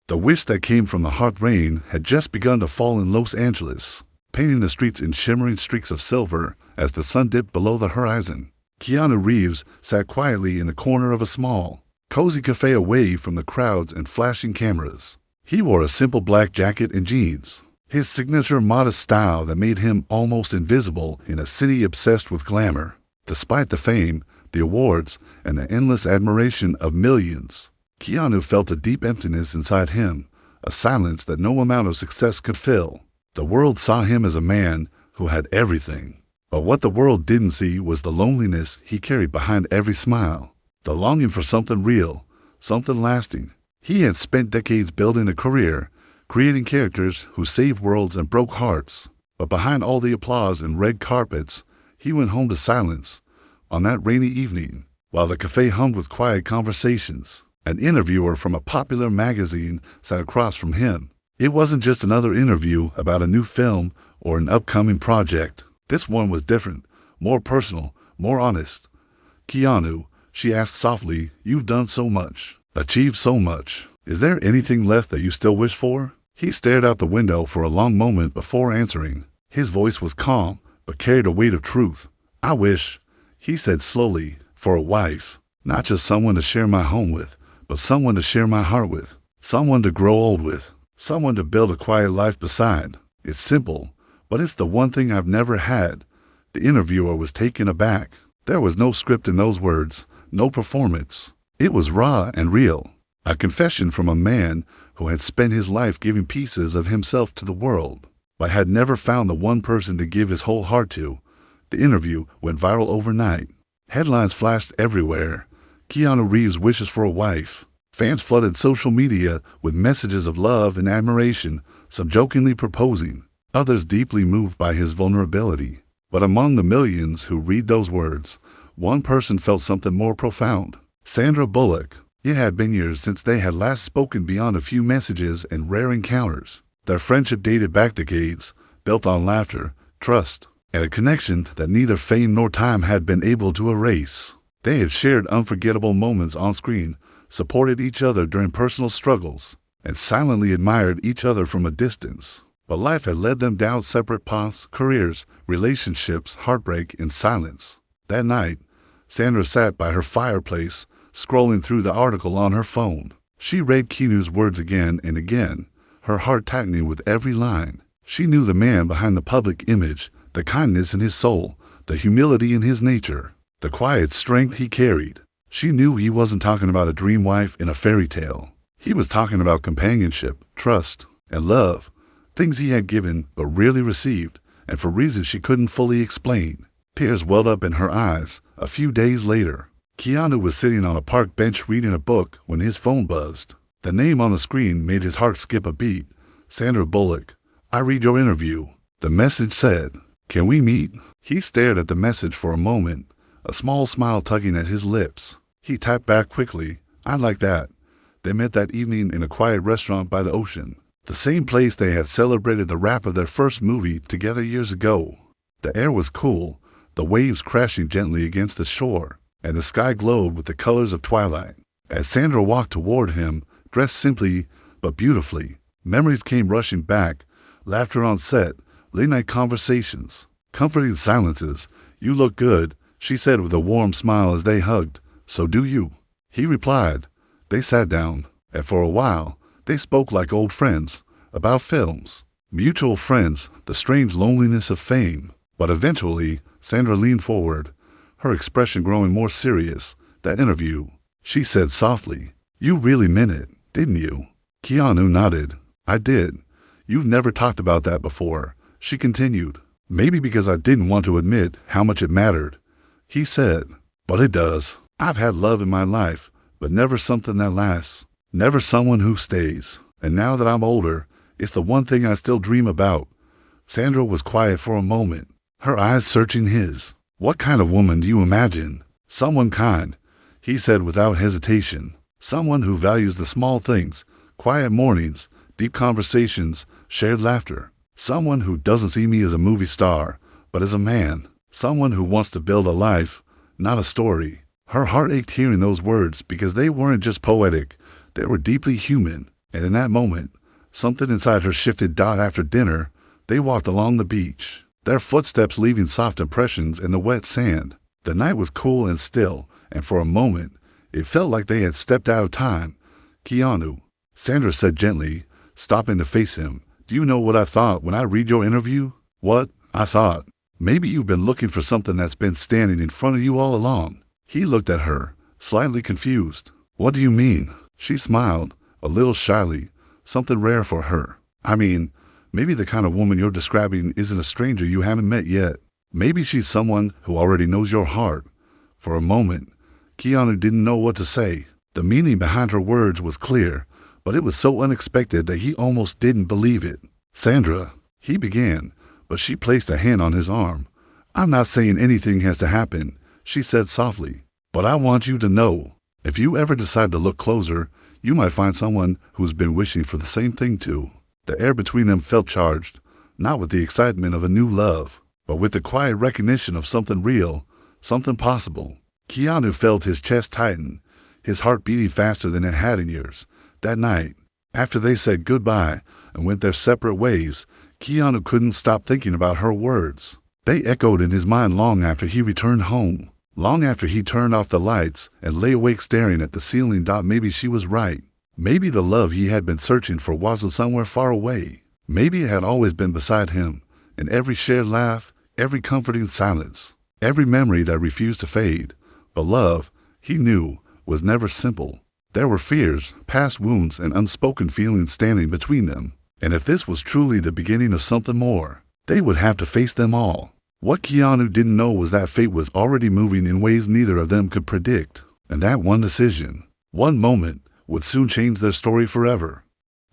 The wish that came from the hot rain had just begun to fall in Los Angeles, painting the streets in shimmering streaks of silver as the sun dipped below the horizon. Keanu Reeves sat quietly in the corner of a small, cozy cafe away from the crowds and flashing cameras. He wore a simple black jacket and jeans, his signature modest style that made him almost invisible in a city obsessed with glamour. Despite the fame, the awards, and the endless admiration of millions, Keanu felt a deep emptiness inside him, a silence that no amount of success could fill. The world saw him as a man who had everything, but what the world didn't see was the loneliness he carried behind every smile, the longing for something real, something lasting. He had spent decades building a career, creating characters who saved worlds and broke hearts, but behind all the applause and red carpets, he went home to silence. On that rainy evening, while the cafe hummed with quiet conversations, an interviewer from a popular magazine sat across from him. It wasn't just another interview about a new film or an upcoming project. This one was different, more personal, more honest. "Keanu," she asked softly, "you've done so much, achieved so much. Is there anything left that you still wish for?" He stared out the window for a long moment before answering. His voice was calm, but carried a weight of truth. "I wish," he said slowly, "for a wife. Not just someone to share my home with, but someone to share my heart with. Someone to grow old with. Someone to build a quiet life beside. It's simple, but it's the one thing I've never had." The interviewer was taken aback. There was no script in those words, no performance. It was raw and real. A confession from a man who had spent his life giving pieces of himself to the world, but had never found the one person to give his whole heart to. The interview went viral overnight. Headlines flashed everywhere. Keanu Reeves wishes for a wife. Fans flooded social media with messages of love and admiration, some jokingly proposing, others deeply moved by his vulnerability. But among the millions who read those words, one person felt something more profound. Sandra Bullock. It had been years since they had last spoken beyond a few messages and rare encounters. Their friendship dated back decades, built on laughter, trust, and a connection that neither fame nor time had been able to erase. They had shared unforgettable moments on screen, supported each other during personal struggles, and silently admired each other from a distance. But life had led them down separate paths, careers, relationships, heartbreak, in silence. That night, Sandra sat by her fireplace, scrolling through the article on her phone. She read Keanu's words again and again, her heart tightening with every line. She knew the man behind the public image, the kindness in his soul, the humility in his nature, the quiet strength he carried. She knew he wasn't talking about a dream wife in a fairy tale. He was talking about companionship, trust, and love, things he had given but rarely received, and for reasons she couldn't fully explain. Tears welled up in her eyes. A few days later, Keanu was sitting on a park bench reading a book when his phone buzzed. The name on the screen made his heart skip a beat. "Sandra Bullock, I read your interview." The message said, "Can we meet?" He stared at the message for a moment, a small smile tugging at his lips. He tapped back quickly. "I'd like that." They met that evening in a quiet restaurant by the ocean, the same place they had celebrated the wrap of their first movie together years ago. The air was cool, the waves crashing gently against the shore, and the sky glowed with the colors of twilight. As Sandra walked toward him, dressed simply but beautifully, memories came rushing back, laughter on set, late-night conversations, comforting silences. "You look good," she said with a warm smile as they hugged. "So do you," he replied. They sat down, and for a while, they spoke like old friends, about films, mutual friends, the strange loneliness of fame. But eventually, Sandra leaned forward, her expression growing more serious. "That interview," she said softly, "you really meant it, didn't you?" Keanu nodded. "I did. You've never talked about that before," she continued. "Maybe because I didn't want to admit how much it mattered," he said. "But it does. I've had love in my life, but never something that lasts, never someone who stays. And now that I'm older, it's the one thing I still dream about." Sandra was quiet for a moment, her eyes searching his. "What kind of woman do you imagine?" "Someone kind," he said without hesitation. "Someone who values the small things, quiet mornings, deep conversations, shared laughter. Someone who doesn't see me as a movie star, but as a man. Someone who wants to build a life, not a story." Her heart ached hearing those words because they weren't just poetic, they were deeply human. And in that moment, something inside her shifted. After dinner, they walked along the beach, their footsteps leaving soft impressions in the wet sand. The night was cool and still, and for a moment, it felt like they had stepped out of time. "Keanu," Sandra said gently, stopping to face him, "do you know what I thought when I read your interview?" "What?" "I thought, maybe you've been looking for something that's been standing in front of you all along." He looked at her, slightly confused. "What do you mean?" She smiled, a little shyly, something rare for her. "I mean, maybe the kind of woman you're describing isn't a stranger you haven't met yet. Maybe she's someone who already knows your heart." For a moment, Keanu didn't know what to say. The meaning behind her words was clear, but it was so unexpected that he almost didn't believe it. "Sandra," he began, but she placed a hand on his arm. "I'm not saying anything has to happen," she said softly, "but I want you to know, if you ever decide to look closer, you might find someone who's been wishing for the same thing too." The air between them felt charged, not with the excitement of a new love, but with the quiet recognition of something real, something possible. Keanu felt his chest tighten, his heart beating faster than it had in years. That night, after they said goodbye and went their separate ways, Keanu couldn't stop thinking about her words. They echoed in his mind long after he returned home, long after he turned off the lights and lay awake staring at the ceiling. Maybe she was right. Maybe the love he had been searching for wasn't somewhere far away. Maybe it had always been beside him, in every shared laugh, every comforting silence, every memory that refused to fade. But love, he knew, was never simple. There were fears, past wounds, and unspoken feelings standing between them. And if this was truly the beginning of something more, they would have to face them all. What Keanu didn't know was that fate was already moving in ways neither of them could predict. And that one decision, one moment, would soon change their story forever.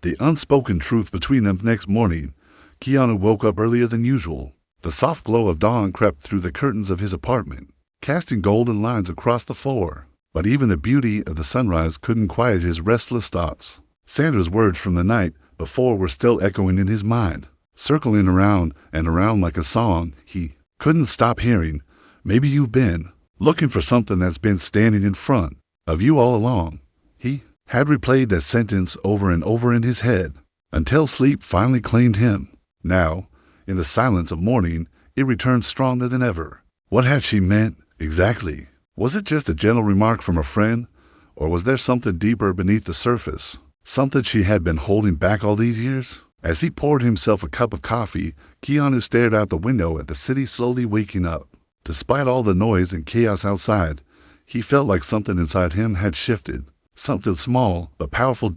The unspoken truth between them. Next morning, Keanu woke up earlier than usual. The soft glow of dawn crept through the curtains of his apartment, casting golden lines across the floor. But even the beauty of the sunrise couldn't quiet his restless thoughts. Sandra's words from the night before were still echoing in his mind, circling around and around like a song he couldn't stop hearing. "Maybe you've been looking for something that's been standing in front of you all along." He had replayed that sentence over and over in his head, until sleep finally claimed him. Now, in the silence of morning, it returned stronger than ever. What had she meant exactly? Was it just a gentle remark from a friend, or was there something deeper beneath the surface? Something she had been holding back all these years? As he poured himself a cup of coffee, Keanu stared out the window at the city slowly waking up. Despite all the noise and chaos outside, he felt like something inside him had shifted. Something small but powerful.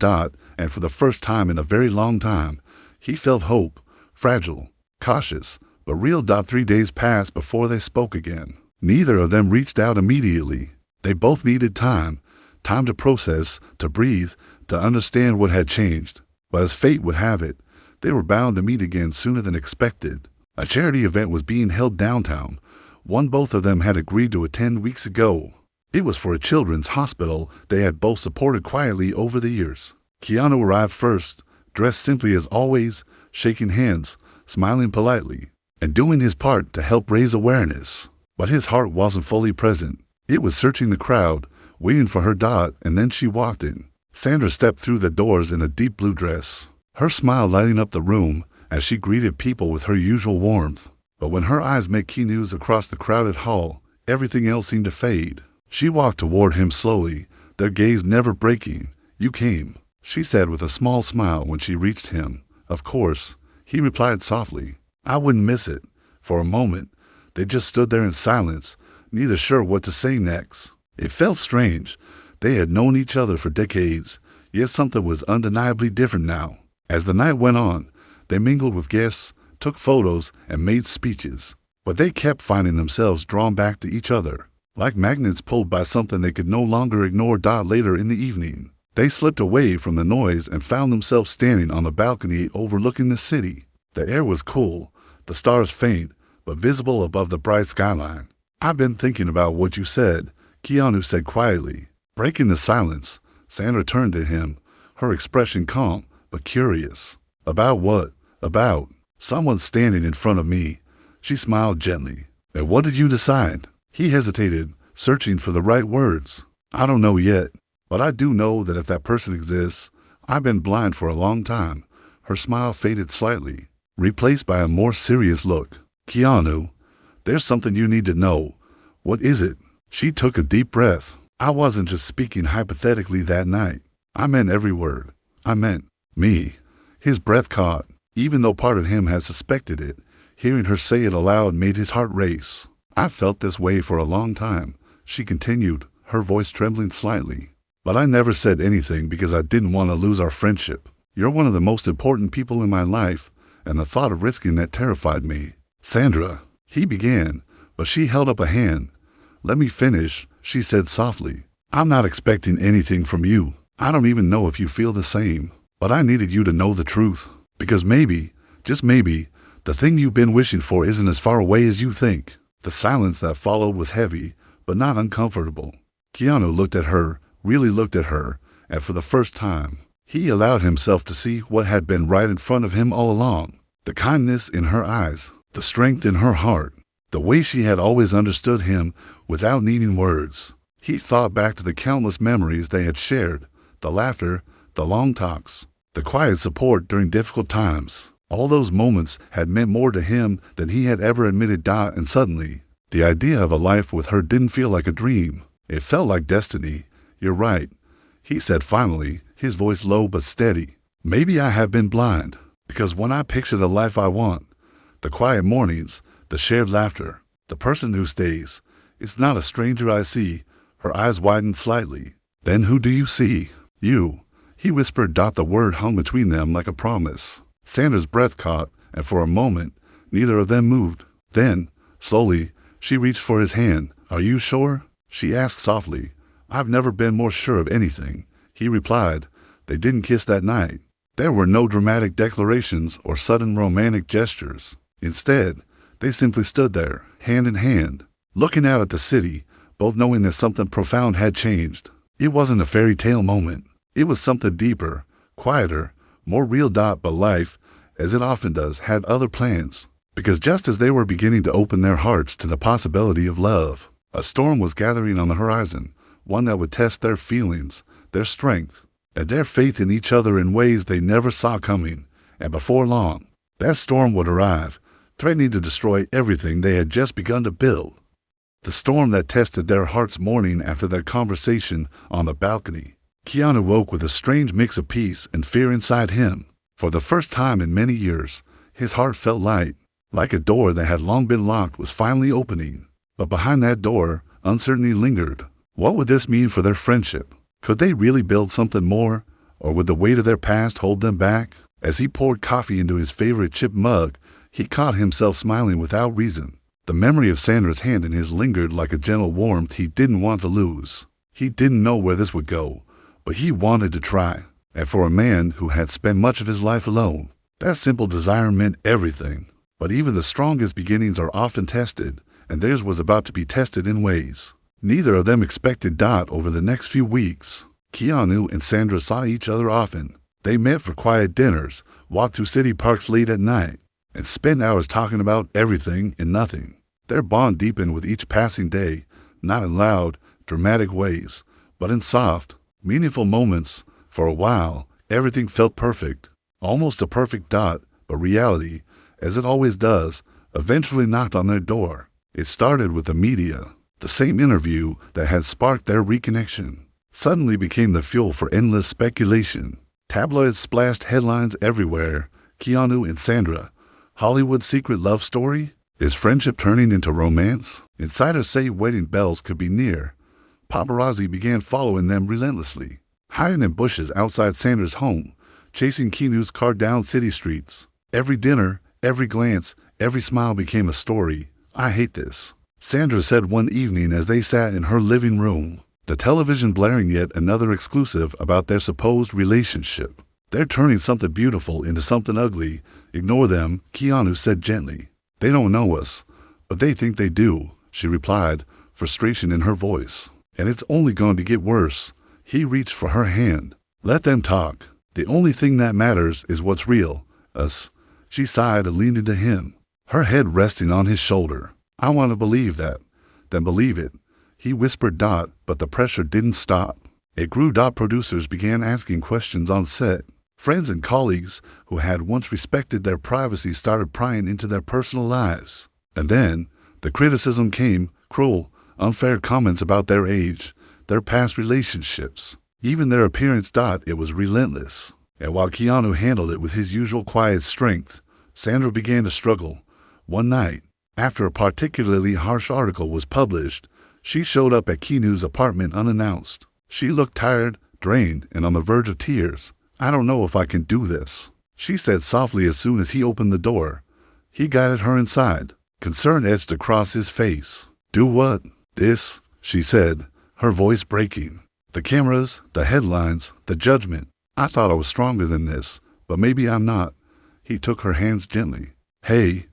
And for the first time in a very long time, he felt hope, fragile, cautious, but real. 3 days passed before they spoke again. Neither of them reached out immediately. They both needed time to process, to breathe, to understand what had changed. But as fate would have it, they were bound to meet again sooner than expected. A charity event was being held downtown, one both of them had agreed to attend weeks ago. It was for a children's hospital they had both supported quietly over the years. Keanu arrived first, dressed simply as always, shaking hands, smiling politely, and doing his part to help raise awareness. But his heart wasn't fully present. It was searching the crowd, waiting for her. And then she walked in. Sandra stepped through the doors in a deep blue dress, her smile lighting up the room as she greeted people with her usual warmth. But when her eyes met Keanu's across the crowded hall, everything else seemed to fade. She walked toward him slowly, their gaze never breaking. "You came," she said with a small smile when she reached him. "Of course," he replied softly. "I wouldn't miss it." For a moment, they just stood there in silence, neither sure what to say next. It felt strange. They had known each other for decades, yet something was undeniably different now. As the night went on, they mingled with guests, took photos, and made speeches. But they kept finding themselves drawn back to each other, like magnets pulled by something they could no longer ignore. Later in the evening, they slipped away from the noise and found themselves standing on the balcony overlooking the city. The air was cool, the stars faint, but visible above the bright skyline. "I've been thinking about what you said," Keanu said quietly. Breaking the silence, Sandra turned to him, her expression calm but curious. "About what?" "About someone standing in front of me." She smiled gently. "And what did you decide?" He hesitated, searching for the right words. "I don't know yet, but I do know that if that person exists, I've been blind for a long time. Her smile faded slightly, replaced by a more serious look. Keanu, there's something you need to know. What is it? She took a deep breath. I wasn't just speaking hypothetically that night. I meant every word. I meant me. His breath caught, even though part of him had suspected it. Hearing her say it aloud made his heart race. I've felt this way for a long time, she continued, her voice trembling slightly. But I never said anything because I didn't want to lose our friendship. You're one of the most important people in my life, and the thought of risking that terrified me. Sandra, he began, but she held up a hand. Let me finish, she said softly. I'm not expecting anything from you. I don't even know if you feel the same. But I needed you to know the truth. Because maybe, just maybe, the thing you've been wishing for isn't as far away as you think. The silence that followed was heavy, but not uncomfortable. Keanu looked at her, really looked at her, and for the first time, he allowed himself to see what had been right in front of him all along. The kindness in her eyes, the strength in her heart, the way she had always understood him without needing words. He thought back to the countless memories they had shared, the laughter, the long talks, the quiet support during difficult times. All those moments had meant more to him than he had ever admitted. And suddenly, the idea of a life with her didn't feel like a dream. It felt like destiny. You're right, he said finally, his voice low but steady. Maybe I have been blind, because when I picture the life I want, the quiet mornings, the shared laughter, the person who stays, it's not a stranger I see. Her eyes widened slightly. Then who do you see? You, he whispered. The word hung between them like a promise. Sandra's breath caught, and for a moment, neither of them moved. Then, slowly, she reached for his hand. Are you sure? She asked softly. I've never been more sure of anything, he replied. They didn't kiss that night. There were no dramatic declarations or sudden romantic gestures. Instead, they simply stood there, hand in hand, looking out at the city, both knowing that something profound had changed. It wasn't a fairy tale moment. It was something deeper, quieter, more real. But life, as it often does, had other plans. Because just as they were beginning to open their hearts to the possibility of love, a storm was gathering on the horizon, one that would test their feelings, their strength, and their faith in each other in ways they never saw coming. And before long, that storm would arrive, threatening to destroy everything they had just begun to build. The storm that tested their hearts morning after their conversation on the balcony. Keanu woke with a strange mix of peace and fear inside him. For the first time in many years, his heart felt light, like a door that had long been locked was finally opening. But behind that door, uncertainty lingered. What would this mean for their friendship? Could they really build something more, or would the weight of their past hold them back? As he poured coffee into his favorite chip mug, he caught himself smiling without reason. The memory of Sandra's hand in his lingered like a gentle warmth he didn't want to lose. He didn't know where this would go, but he wanted to try. And for a man who had spent much of his life alone, that simple desire meant everything. But even the strongest beginnings are often tested, and theirs was about to be tested in ways neither of them expected. Over the next few weeks, Keanu and Sandra saw each other often. They met for quiet dinners, walked through city parks late at night, and spent hours talking about everything and nothing. Their bond deepened with each passing day, not in loud, dramatic ways, but in soft, meaningful moments. For a while, everything felt perfect, almost a perfect. But reality, as it always does, eventually knocked on their door. It started with the media. The same interview that had sparked their reconnection suddenly became the fuel for endless speculation. Tabloids splashed headlines everywhere. Keanu and Sandra, Hollywood's secret love story? Is friendship turning into romance? Insiders say wedding bells could be near. Paparazzi began following them relentlessly, hiding in bushes outside Sandra's home, chasing Keanu's car down city streets. Every dinner, every glance, every smile became a story. I hate this, Sandra said one evening as they sat in her living room, the television blaring yet another exclusive about their supposed relationship. They're turning something beautiful into something ugly. Ignore them, Keanu said gently. They don't know us, but they think they do, she replied, frustration in her voice. And it's only going to get worse. He reached for her hand. Let them talk. The only thing that matters is what's real, us. She sighed and leaned into him, her head resting on his shoulder. I want to believe that. Then believe it, he whispered. But the pressure didn't stop. It grew. Producers began asking questions on set. Friends and colleagues who had once respected their privacy started prying into their personal lives. And then the criticism came, cruel, unfair comments about their age, their past relationships, even their appearance. It was relentless. And while Keanu handled it with his usual quiet strength, Sandra began to struggle. One night, after a particularly harsh article was published, she showed up at Keanu's apartment unannounced. She looked tired, drained, and on the verge of tears. "I don't know if I can do this," she said softly as soon as he opened the door. He guided her inside. Concern etched across his face. "Do what?" "This," she said, her voice breaking. "The cameras, the headlines, the judgment. I thought I was stronger than this, but maybe I'm not." He took her hands gently. "Hey,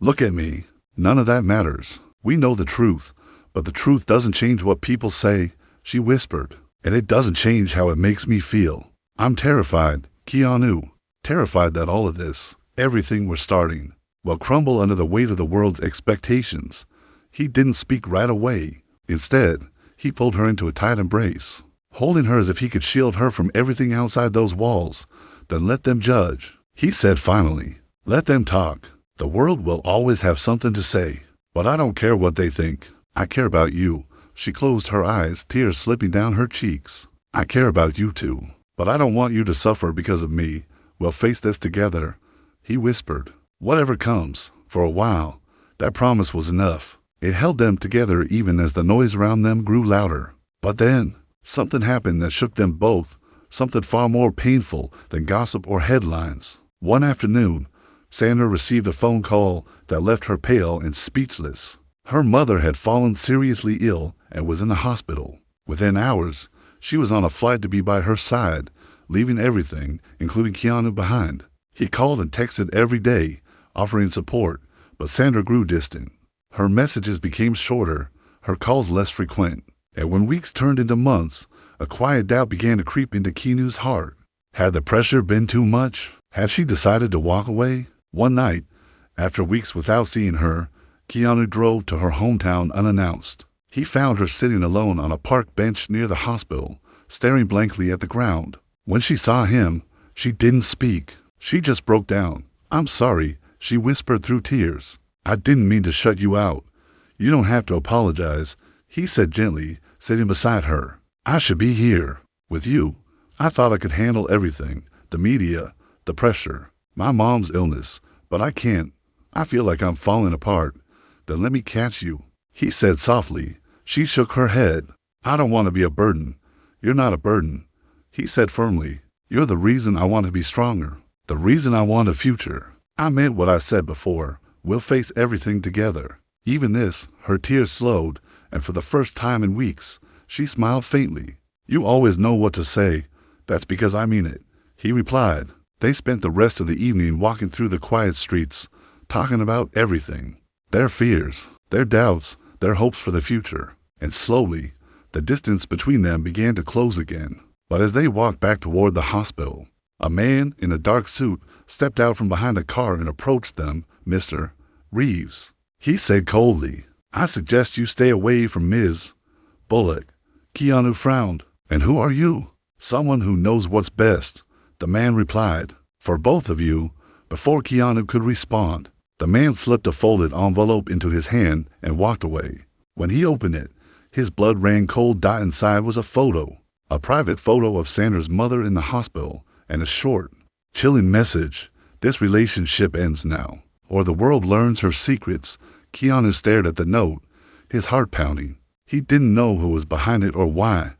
look at me. None of that matters. We know the truth, but the truth doesn't change what people say," she whispered. "And it doesn't change how it makes me feel. I'm terrified, Keanu. Terrified that all of this, everything we're starting, will crumble under the weight of the world's expectations." He didn't speak right away. Instead, he pulled her into a tight embrace, holding her as if he could shield her from everything outside those walls. "Then let them judge," he said finally. "Let them talk. The world will always have something to say. But I don't care what they think. I care about you." She closed her eyes, tears slipping down her cheeks. "I care about you too. But I don't want you to suffer because of me. We'll face this together," he whispered. "Whatever comes." For a while, that promise was enough. It held them together even as the noise around them grew louder. But then, something happened that shook them both, something far more painful than gossip or headlines. One afternoon, Sandra received a phone call that left her pale and speechless. Her mother had fallen seriously ill and was in the hospital. Within hours, she was on a flight to be by her side, leaving everything, including Keanu, behind. He called and texted every day, offering support, but Sandra grew distant. Her messages became shorter, her calls less frequent. And when weeks turned into months, a quiet doubt began to creep into Keanu's heart. Had the pressure been too much? Had she decided to walk away? One night, after weeks without seeing her, Keanu drove to her hometown unannounced. He found her sitting alone on a park bench near the hospital, staring blankly at the ground. When she saw him, she didn't speak. She just broke down. "I'm sorry," she whispered through tears. "I didn't mean to shut you out." "You don't have to apologize," he said gently, sitting beside her. "I should be here with you. I thought I could handle everything, the media, the pressure, my mom's illness, but I can't. I feel like I'm falling apart." "Then let me catch you," he said softly. She shook her head. "I don't want to be a burden." "You're not a burden," he said firmly. "You're the reason I want to be stronger, the reason I want a future." "I meant what I said before. We'll face everything together." Even this, her tears slowed, and for the first time in weeks, she smiled faintly. "You always know what to say." "That's because I mean it," he replied. They spent the rest of the evening walking through the quiet streets, talking about everything. Their fears, their doubts, their hopes for the future. And slowly, the distance between them began to close again. But as they walked back toward the hospital, a man in a dark suit stepped out from behind a car and approached them. "Mr. Reeves," he said coldly, "I suggest you stay away from Ms. Bullock." Keanu frowned. "And who are you?" "Someone who knows what's best," the man replied. "For both of you." Before Keanu could respond, the man slipped a folded envelope into his hand and walked away. When he opened it, his blood ran cold. Inside was a photo, a private photo of Sandra's mother in the hospital, and a short, chilling message: "This relationship ends now, or the world learns her secrets." Keanu stared at the note, his heart pounding. He didn't know who was behind it or why,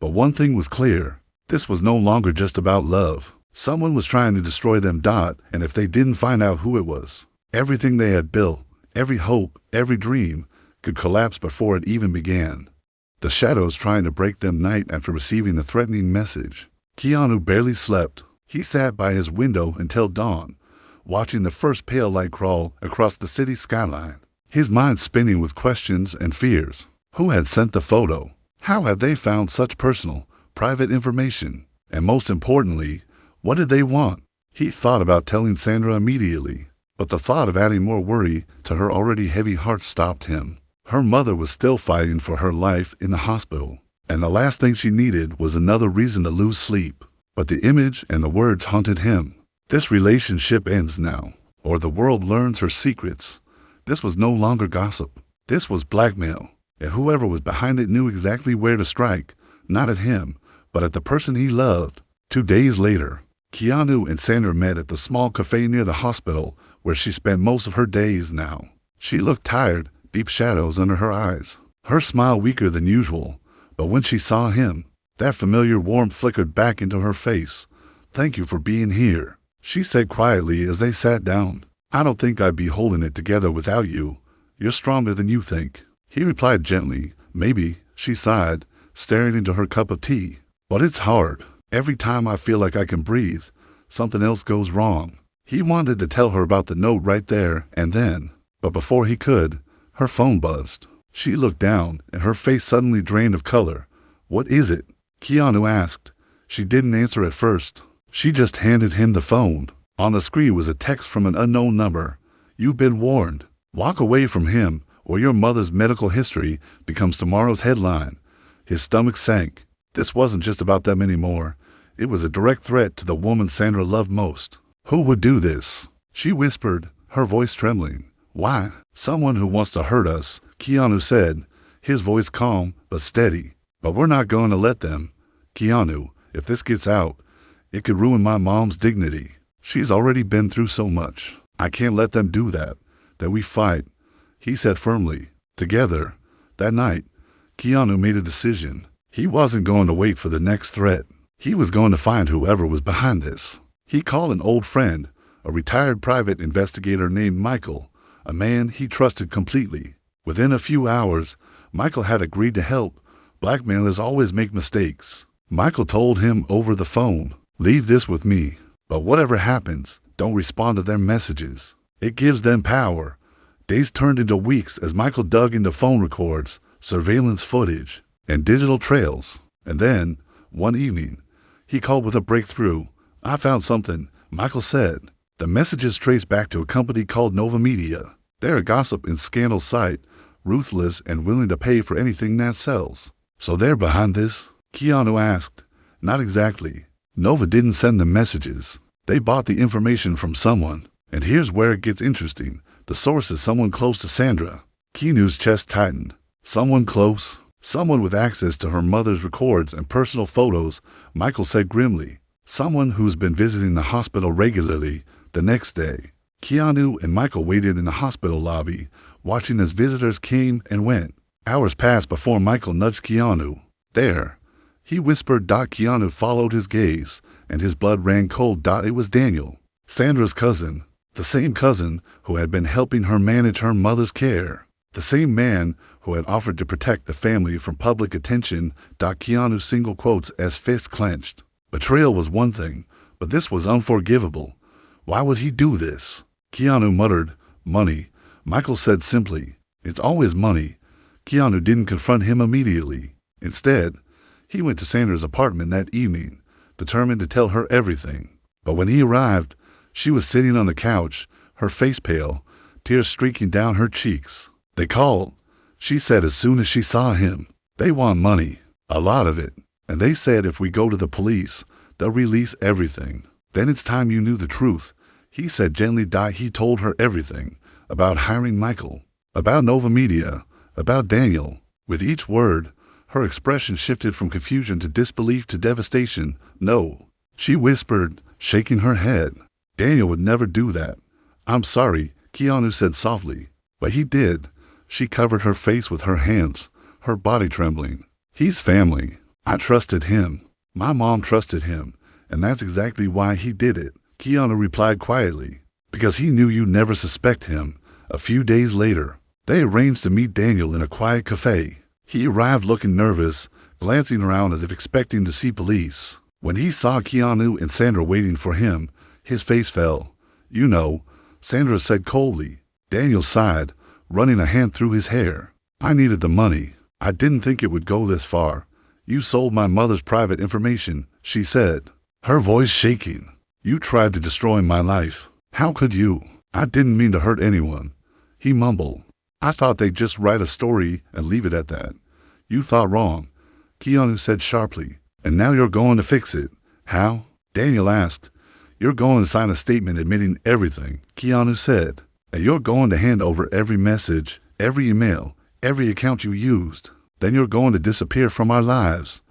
but one thing was clear. This was no longer just about love. Someone was trying to destroy them. And if they didn't find out who it was, everything they had built, every hope, every dream, could collapse before it even began. The shadows trying to break them night after receiving the threatening message. Keanu barely slept. He sat by his window until dawn, watching the first pale light crawl across the city skyline, his mind spinning with questions and fears. Who had sent the photo? How had they found such personal, private information? And most importantly, what did they want? He thought about telling Sandra immediately, but the thought of adding more worry to her already heavy heart stopped him. Her mother was still fighting for her life in the hospital. and the last thing she needed was another reason to lose sleep. But the image and the words haunted him. This relationship ends now, or the world learns her secrets. This was no longer gossip. This was blackmail, and whoever was behind it knew exactly where to strike, not at him, but at the person he loved. 2 days later, Keanu and Sandra met at the small cafe near the hospital where she spent most of her days now. She looked tired, deep shadows under her eyes, her smile weaker than usual, but when she saw him, that familiar warmth flickered back into her face. "Thank you for being here," she said quietly as they sat down. "I don't think I'd be holding it together without you. You're stronger than you think." He replied gently, "Maybe," she sighed, staring into her cup of tea. "But it's hard. Every time I feel like I can breathe, something else goes wrong." He wanted to tell her about the note right there and then, but before he could, her phone buzzed. She looked down, and her face suddenly drained of color. "What is it?" Keanu asked. She didn't answer at first. She just handed him the phone. On the screen was a text from an unknown number. "You've been warned. Walk away from him, or your mother's medical history becomes tomorrow's headline." His stomach sank. This wasn't just about them anymore. It was a direct threat to the woman Sandra loved most. "Who would do this?" she whispered, her voice trembling. "Why? Someone who wants to hurt us," Keanu said, his voice calm but steady. "But we're not going to let them. Keanu, if this gets out, it could ruin my mom's dignity. She's already been through so much. I can't let them do that. That we fight," he said firmly. Together, that night, Keanu made a decision. He wasn't going to wait for the next threat. He was going to find whoever was behind this. He called an old friend, a retired private investigator named Michael, a man he trusted completely. Within a few hours, Michael had agreed to help. Blackmailers always make mistakes. Michael told him over the phone, "Leave this with me, but whatever happens, don't respond to their messages. It gives them power." Days turned into weeks as Michael dug into phone records, surveillance footage, and digital trails. And then, one evening, he called with a breakthrough. "I found something," Michael said. The messages traced back to a company called Nova Media. They're a gossip and scandal site, ruthless and willing to pay for anything that sells. "So they're behind this?" Keanu asked. "Not exactly. Nova didn't send the messages. They bought the information from someone. And here's where it gets interesting. The source is someone close to Sandra." Keanu's chest tightened. "Someone close? Someone with access to her mother's records and personal photos," Michael said grimly. "Someone who's been visiting the hospital regularly." The next day, Keanu and Michael waited in the hospital lobby, watching as visitors came and went. Hours passed before Michael nudged Keanu. "There," he whispered. Keanu followed his gaze, and his blood ran cold. It was Daniel, Sandra's cousin, the same cousin who had been helping her manage her mother's care, the same man who had offered to protect the family from public attention. Keanu's single quotes as fists clenched. Betrayal was one thing, but this was unforgivable. Why would he do this? Keanu muttered, "Money." Michael said simply, "It's always money." Keanu didn't confront him immediately. Instead, he went to Sandra's apartment that evening, determined to tell her everything. But when he arrived, she was sitting on the couch, her face pale, tears streaking down her cheeks. "They called," she said as soon as she saw him. "They want money, a lot of it. And they said if we go to the police, they'll release everything." "Then it's time you knew the truth," he said gently. He told her everything, about hiring Michael, about Nova Media, about Daniel. With each word, her expression shifted from confusion to disbelief to devastation. "No," she whispered, shaking her head. "Daniel would never do that." "I'm sorry," Keanu said softly. "But he did." She covered her face with her hands, her body trembling. "He's family. I trusted him. My mom trusted him. And that's exactly why he did it," Keanu replied quietly. "Because he knew you'd never suspect him." A few days later, they arranged to meet Daniel in a quiet cafe. He arrived looking nervous, glancing around as if expecting to see police. When he saw Keanu and Sandra waiting for him, his face fell. "You know," Sandra said coldly. Daniel sighed, running a hand through his hair. "I needed the money. I didn't think it would go this far. You sold my mother's private information," she said, her voice shaking. "You tried to destroy my life. How could you?" "I didn't mean to hurt anyone," he mumbled. "I thought they'd just write a story and leave it at that." "You thought wrong." Keanu said sharply. And now you're going to fix it. How? Daniel asked. You're going to sign a statement admitting everything, Keanu said. And you're going to hand over every message, every email, every account you used. Then you're going to disappear from our lives.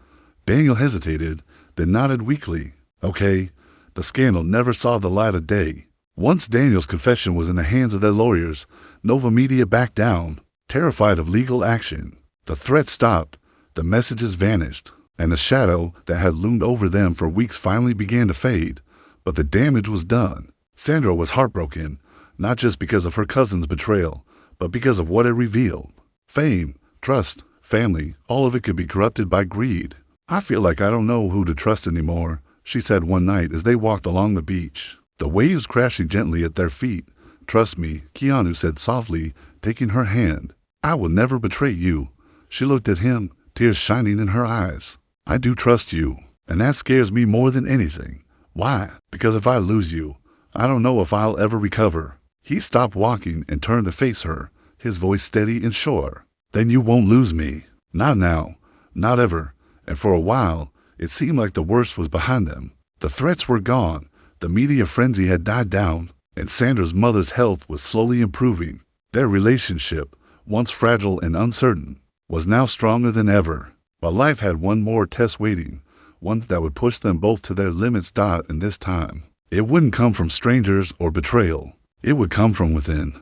Daniel hesitated, then nodded weakly. Okay, the scandal never saw the light of day. Once Daniel's confession was in the hands of their lawyers, Nova Media backed down, terrified of legal action. The threat stopped, the messages vanished, and the shadow that had loomed over them for weeks finally began to fade. But the damage was done. Sandra was heartbroken, not just because of her cousin's betrayal, but because of what it revealed. Fame, trust, family, all of it could be corrupted by greed. I feel like I don't know who to trust anymore, she said one night as they walked along the beach, the waves crashing gently at their feet. Trust me, Keanu said softly, taking her hand. I will never betray you. She looked at him, tears shining in her eyes. I do trust you, and that scares me more than anything. Why? Because if I lose you, I don't know if I'll ever recover. He stopped walking and turned to face her, his voice steady and sure. Then you won't lose me. Not now. Not ever. And for a while, it seemed like the worst was behind them. The threats were gone, the media frenzy had died down, and Sandra's mother's health was slowly improving. Their relationship, once fragile and uncertain, was now stronger than ever. But life had one more test waiting, one that would push them both to their limits. And this time, it wouldn't come from strangers or betrayal. It would come from within.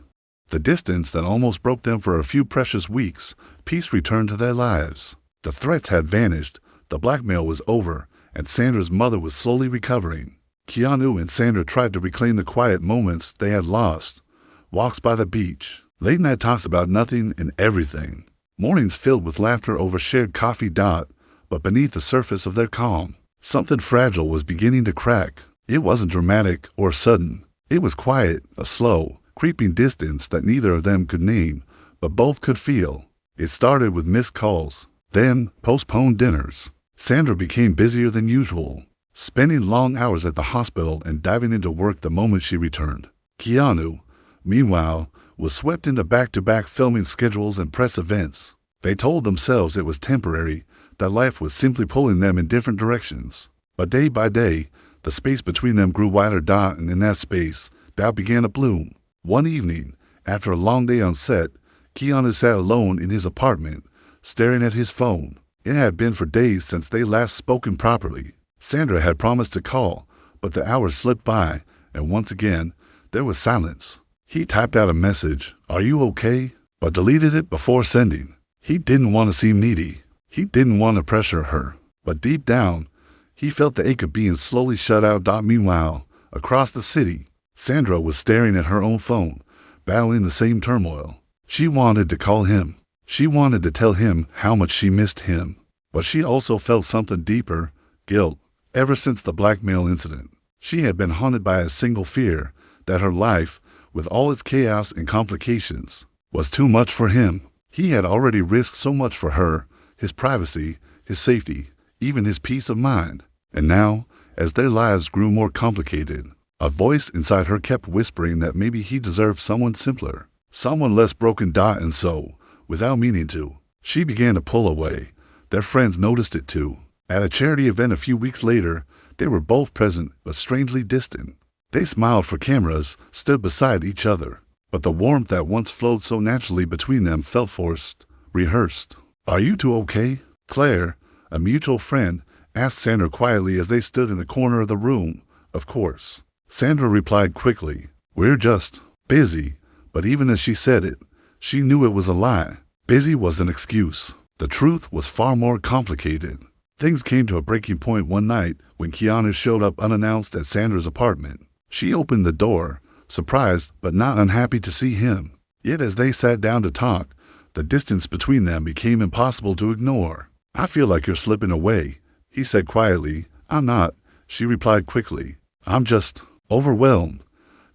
The distance that almost broke them for a few precious weeks, peace returned to their lives. The threats had vanished, the blackmail was over, and Sandra's mother was slowly recovering. Keanu and Sandra tried to reclaim the quiet moments they had lost. Walks by the beach, late night talks about nothing and everything. Mornings filled with laughter over shared coffee. But beneath the surface of their calm, something fragile was beginning to crack. It wasn't dramatic or sudden. It was quiet, a slow, creeping distance that neither of them could name, but both could feel. It started with missed calls, then postponed dinners. Sandra became busier than usual, spending long hours at the hospital and diving into work the moment she returned. Keanu, meanwhile, was swept into back-to-back filming schedules and press events. They told themselves it was temporary, that life was simply pulling them in different directions. But day by day, the space between them grew wider. And in that space, doubt began to bloom. One evening, after a long day on set, Keanu sat alone in his apartment, staring at his phone. It had been for days since they last spoken properly. Sandra had promised to call, but the hours slipped by, and once again, there was silence. He typed out a message, "Are you okay?" but deleted it before sending. He didn't want to seem needy. He didn't want to pressure her, but deep down, he felt the ache of being slowly shut out. Meanwhile, across the city, Sandra was staring at her own phone, battling the same turmoil. She wanted to call him. She wanted to tell him how much she missed him. But she also felt something deeper, guilt. Ever since the blackmail incident, she had been haunted by a single fear, that her life, with all its chaos and complications, was too much for him. He had already risked so much for her, his privacy, his safety, even his peace of mind. And now, as their lives grew more complicated, a voice inside her kept whispering that maybe he deserved someone simpler, someone less broken. And so, without meaning to, she began to pull away. Their friends noticed it too. At a charity event a few weeks later, they were both present but strangely distant. They smiled for cameras, stood beside each other, but the warmth that once flowed so naturally between them felt forced, rehearsed. "Are you two okay?" Claire, a mutual friend, asked Sandra quietly as they stood in the corner of the room. "Of course." Sandra replied quickly, "We're just busy." But even as she said it, she knew it was a lie. Busy was an excuse. The truth was far more complicated. Things came to a breaking point one night when Keanu showed up unannounced at Sandra's apartment. She opened the door, surprised but not unhappy to see him. Yet as they sat down to talk, the distance between them became impossible to ignore. "I feel like you're slipping away," he said quietly. "I'm not," she replied quickly. "I'm just overwhelmed."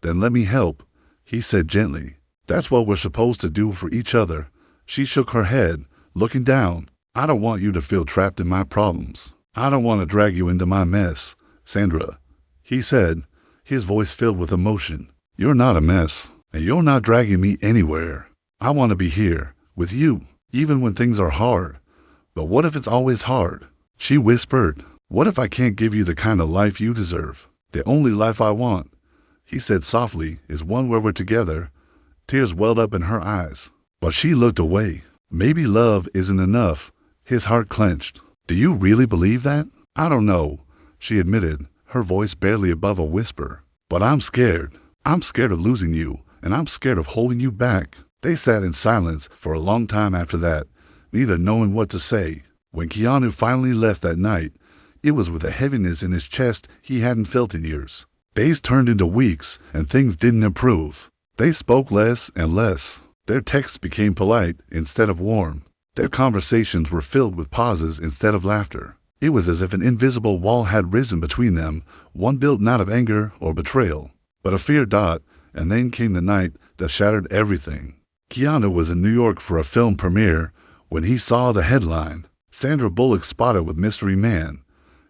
"Then let me help," he said gently. "That's what we're supposed to do for each other." She shook her head, looking down. "I don't want you to feel trapped in my problems. I don't want to drag you into my mess, Sandra," he said, his voice filled with emotion. "You're not a mess, and you're not dragging me anywhere. I want to be here, with you, even when things are hard. But what if it's always hard? She whispered. What if I can't give you the kind of life you deserve? The only life I want, he said softly, is one where we're together. Tears welled up in her eyes, but she looked away. Maybe love isn't enough. His heart clenched. Do you really believe that? I don't know, she admitted, her voice barely above a whisper. But I'm scared. I'm scared of losing you, and I'm scared of holding you back. They sat in silence for a long time after that, neither knowing what to say. When Keanu finally left that night, it was with a heaviness in his chest he hadn't felt in years. Days turned into weeks, and things didn't improve. They spoke less and less. Their texts became polite instead of warm. Their conversations were filled with pauses instead of laughter. It was as if an invisible wall had risen between them, one built not of anger or betrayal, but of fear. And then came the night that shattered everything. Keanu was in New York for a film premiere when he saw the headline, Sandra Bullock spotted with mystery man.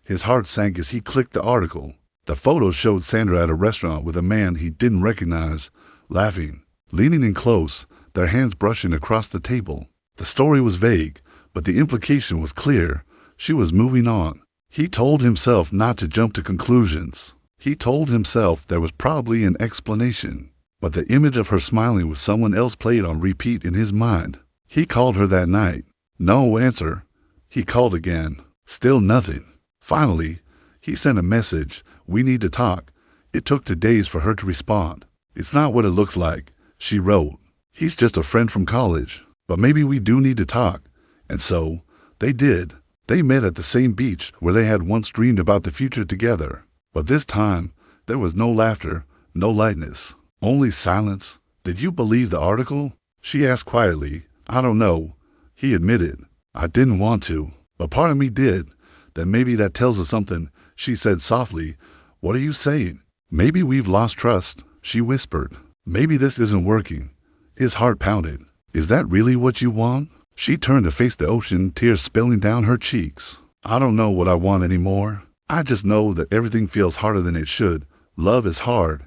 His heart sank as he clicked the article. The photo showed Sandra at a restaurant with a man he didn't recognize, laughing, leaning in close, their hands brushing across the table. The story was vague, but the implication was clear. She was moving on. He told himself not to jump to conclusions. He told himself there was probably an explanation, but the image of her smiling with someone else played on repeat in his mind. He called her that night. No answer. He called again. Still nothing. Finally, he sent a message. We need to talk. It took 2 days for her to respond. It's not what it looks like, she wrote. He's just a friend from college, but maybe we do need to talk. And so, they did. They met at the same beach where they had once dreamed about the future together. But this time, there was no laughter, no lightness, only silence. Did you believe the article? She asked quietly. I don't know, he admitted. I didn't want to, but part of me did. Then maybe that tells us something, she said softly. What are you saying? Maybe we've lost trust, she whispered. Maybe this isn't working. His heart pounded. Is that really what you want? She turned to face the ocean, tears spilling down her cheeks. I don't know what I want anymore. I just know that everything feels harder than it should. Love is hard,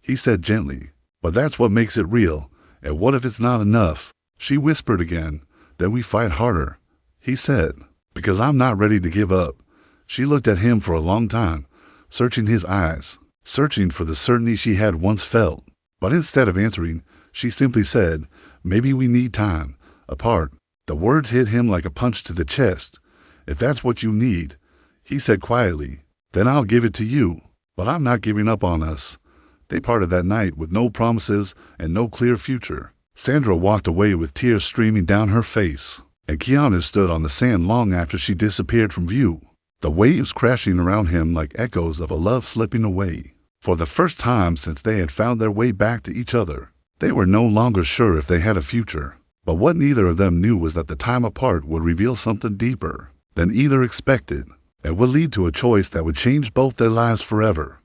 he said gently. But that's what makes it real. And what if it's not enough? She whispered again. Then we fight harder, he said, because I'm not ready to give up. She looked at him for a long time, searching his eyes, searching for the certainty she had once felt. But instead of answering, she simply said, maybe we need time, apart. The words hit him like a punch to the chest. If that's what you need, he said quietly, then I'll give it to you. But I'm not giving up on us. They parted that night with no promises and no clear future. Sandra walked away with tears streaming down her face, and Keanu stood on the sand long after she disappeared from view, the waves crashing around him like echoes of a love slipping away. For the first time since they had found their way back to each other, they were no longer sure if they had a future. But what neither of them knew was that the time apart would reveal something deeper than either expected, and would lead to a choice that would change both their lives forever.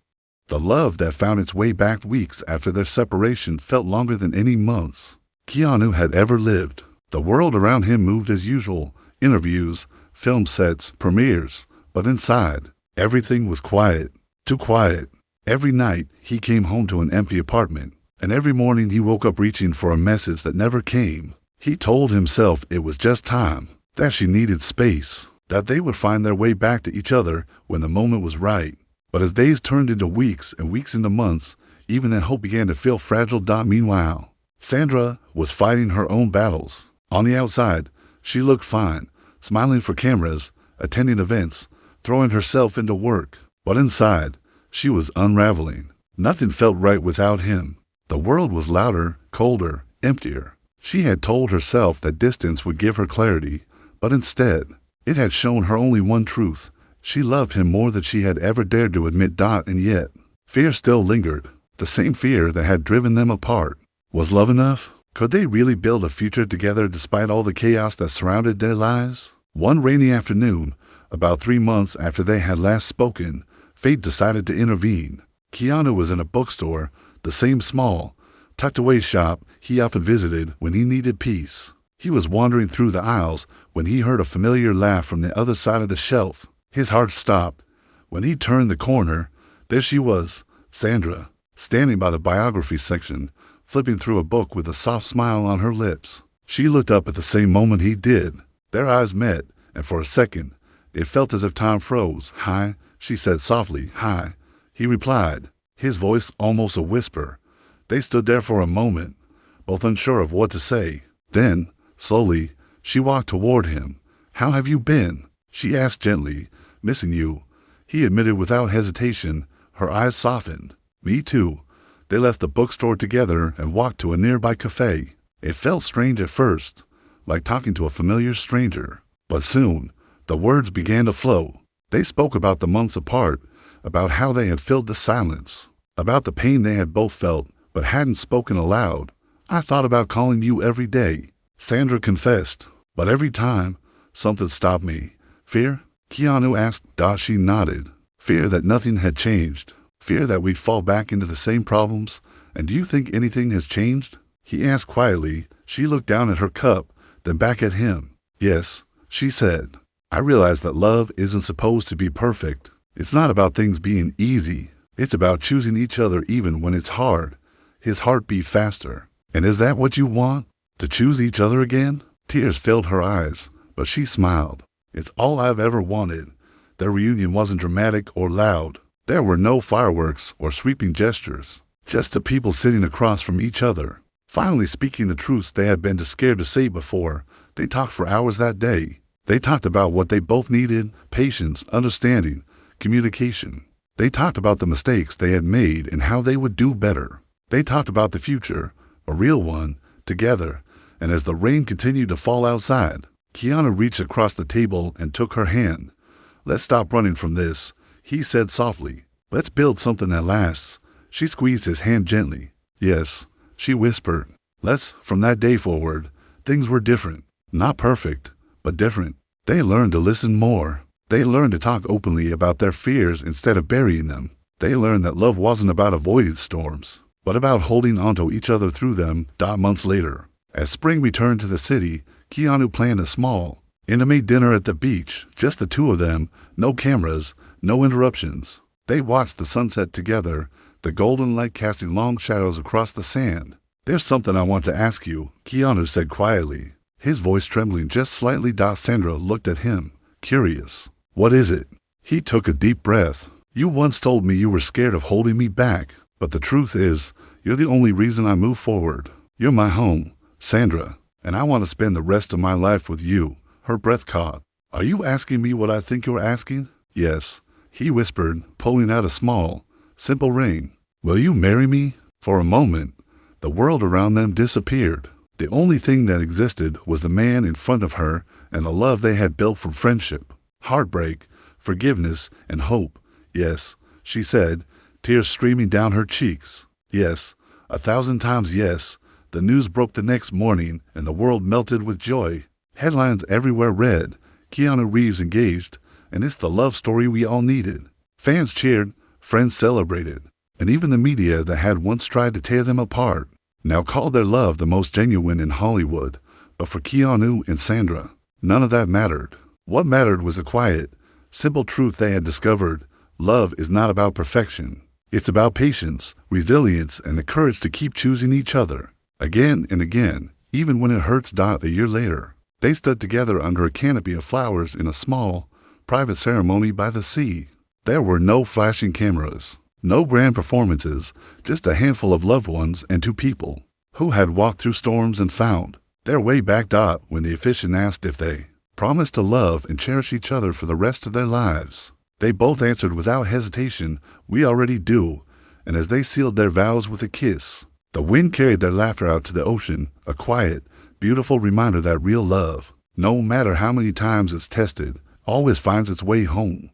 The love that found its way back weeks after their separation felt longer than any months Keanu had ever lived. The world around him moved as usual, interviews, film sets, premieres, but inside, everything was quiet, too quiet. Every night, he came home to an empty apartment, and every morning he woke up reaching for a message that never came. He told himself it was just time, that she needed space, that they would find their way back to each other when the moment was right. But as days turned into weeks and weeks into months, even that hope began to feel fragile. Meanwhile, Sandra was fighting her own battles. On the outside, she looked fine, smiling for cameras, attending events, throwing herself into work. But inside, she was unraveling. Nothing felt right without him. The world was louder, colder, emptier. She had told herself that distance would give her clarity, but instead, it had shown her only one truth. She loved him more than she had ever dared to admit. And yet, fear still lingered, the same fear that had driven them apart. Was love enough? Could they really build a future together despite all the chaos that surrounded their lives? One rainy afternoon, about 3 months after they had last spoken, fate decided to intervene. Keanu was in a bookstore, the same small, tucked-away shop he often visited when he needed peace. He was wandering through the aisles when he heard a familiar laugh from the other side of the shelf. His heart stopped. When he turned the corner, there she was, Sandra, standing by the biography section, flipping through a book with a soft smile on her lips. She looked up at the same moment he did. Their eyes met, and for a second, it felt as if time froze. "Hi," she said softly. "Hi," he replied, his voice almost a whisper. They stood there for a moment, both unsure of what to say. Then, slowly, she walked toward him. "How have you been?" she asked gently. "Missing you," he admitted without hesitation. Her eyes softened. "Me too." They left the bookstore together and walked to a nearby cafe. It felt strange at first, like talking to a familiar stranger. But soon, the words began to flow. They spoke about the months apart, about how they had filled the silence, about the pain they had both felt but hadn't spoken aloud. "I thought about calling you every day," Sandra confessed, "but every time, something stopped me." "Fear?" Keanu asked. She nodded. "Fear that nothing had changed. Fear that we'd fall back into the same problems. And do you think anything has changed?" he asked quietly. She looked down at her cup, then back at him. "Yes," she said. "I realize that love isn't supposed to be perfect. It's not about things being easy. It's about choosing each other even when it's hard." His heart beat faster. "And is that what you want? To choose each other again?" Tears filled her eyes, but she smiled. "It's all I've ever wanted." Their reunion wasn't dramatic or loud. There were no fireworks or sweeping gestures, just the people sitting across from each other, finally speaking the truths they had been too scared to say before. They talked for hours that day. They talked about what they both needed: patience, understanding, communication. They talked about the mistakes they had made and how they would do better. They talked about the future, a real one, together. And as the rain continued to fall outside, Keanu reached across the table and took her hand. "Let's stop running from this," he said softly. "Let's build something that lasts." She squeezed his hand gently. "Yes," she whispered. From that day forward, things were different. Not perfect, but different. They learned to listen more. They learned to talk openly about their fears instead of burying them. They learned that love wasn't about avoiding storms, but about holding onto each other through them. Months later, as spring returned to the city, Keanu planned a small, intimate dinner at the beach, just the two of them, no cameras, no interruptions. They watched the sunset together, the golden light casting long shadows across the sand. "There's something I want to ask you," Keanu said quietly, his voice trembling just slightly. Sandra looked at him, curious. "What is it?" He took a deep breath. "You once told me you were scared of holding me back, but the truth is, you're the only reason I move forward. You're my home, Sandra, and I want to spend the rest of my life with you." Her breath caught. "Are you asking me what I think you're asking?" "Yes," he whispered, pulling out a small, simple ring. "Will you marry me?" For a moment, the world around them disappeared. The only thing that existed was the man in front of her and the love they had built from friendship, heartbreak, forgiveness, and hope. "Yes," she said, tears streaming down her cheeks. "Yes, 1,000 times yes." The news broke the next morning, and the world melted with joy. Headlines everywhere read, "Keanu Reeves engaged," and it's the love story we all needed. Fans cheered, friends celebrated, and even the media that had once tried to tear them apart now called their love the most genuine in Hollywood. But for Keanu and Sandra, none of that mattered. What mattered was the quiet, simple truth they had discovered. Love is not about perfection. It's about patience, resilience, and the courage to keep choosing each other, again and again, even when it hurts. A year later, they stood together under a canopy of flowers in a small, private ceremony by the sea. There were no flashing cameras, no grand performances, just a handful of loved ones and two people who had walked through storms and found their way back. When the officiant asked if they promised to love and cherish each other for the rest of their lives, they both answered without hesitation, "We already do." And as they sealed their vows with a kiss, the wind carried their laughter out to the ocean, a quiet, beautiful reminder that real love, no matter how many times it's tested, always finds its way home.